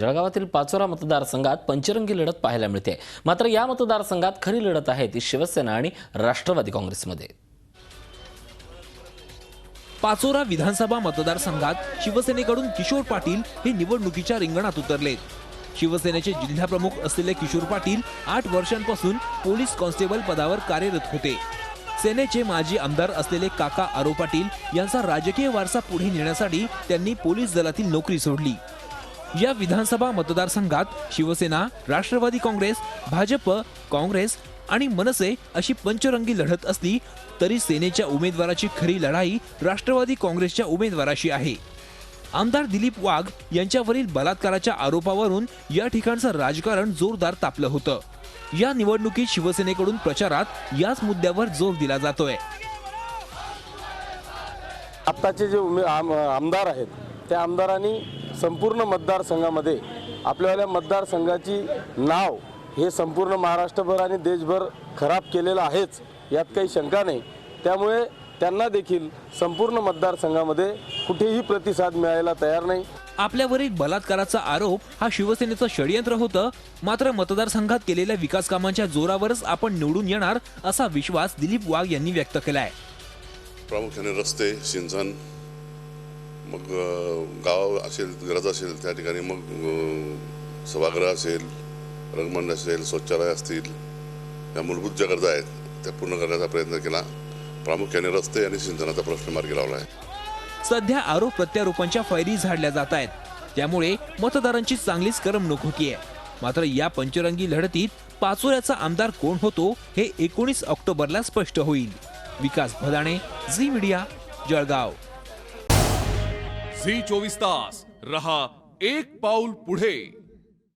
जळगावातील पाचोरा मतदारसंघात पंचरंगी लढत पाहायला मिळते। मात्र या मतदारसंघात खरी लढत आहे ती शिवसेना आणि राष्ट्रवादी काँग्रेसमध्ये। पाचोरा विधानसभा मतदारसंघात शिवसेनेकडून किशोर पाटील हे निवडणुकीच्या रिंगणात उतरलेत। शिवसेनेचे जिल्हाप्रमुख असलेले किशोर पाटील 8 वर्षांपासून पोलीस कॉन्स्टेबल पदावर कार्यरत होते। सेनेचे माजी आमदार असलेले काका आरो पाटील यांचा राजकीय वारसा पुढे नेण्यासाठी त्यांनी पोलीस दलातील नोकरी सोडली। या विधानसभा मतदारसंघात शिवसेना, राष्ट्रवादी काँग्रेस, भाजप, काँग्रेस आणि मनसे अशी पंचरंगी लढत असली तरी सेनेच्या उमेदवाराची खरी लढाई राष्ट्रवादी काँग्रेसच्या उमेदवाराशी आहे। आमदार दिलीप वाघ यांच्यावरील बलात्काराच्या आरोपावरून या ठिकाणचं राजकारण जोरदार तापलं होतं। या निवडणुकीत शिवसेनेकडून प्रचारात याच मुद्द्यावर जोर दिला जातोय। आत्ताचे जे आमदार आहेत त्या आमदारांनी संपूर्ण मतदारसंघामध्ये आपल्या मतदारसंघाची नाव हे संपूर्ण महाराष्ट्रभर आणि देशभर खराब केलेलं आहेच, यात काही शंका नाही। त्यामुळे त्यांना देखील संपूर्ण मतदारसंघामध्ये कुठेही प्रतिसाद मिळायला तयार नाही। आपल्यावरील बलात्काराचा आरोप हा शिवसेनेचं षडयंत्र होतं, मात्र मतदारसंघात केलेल्या विकास कामांच्या जोरावरच आपण निवडून येणार असा विश्वास दिलीप वाघ यांनी व्यक्त केलाय। प्रामुख्याने रस्ते, सिंचन, मग गाव असेल, गरज असेल त्या ठिकाणी मग सभागृह असेल, रंगमंच असेल, शौचालय असतील, या मूलभूत ज्या गरजा आहेत त्या पूर्ण करण्याचा प्रयत्न केला। प्रामुख्याने रस्ते आणि सिंचनाचा प्रश्न मार्गी लावला आहे। सध्या आरोप प्रत्यारोपांच्या फैरी झाडल्या जात आहेत, त्यामुळे मतदारांची चांगलीच करमणूक होतीये। मात्र या पंचरंगी लढतीत पाचोऱ्याचा आमदार कोण होतो हे 19 ऑक्टोबरला स्पष्ट होईल। विकास भदाणे, झी मीडिया, जळगाव। झी 24 तास रहा एक पाऊल पुढे।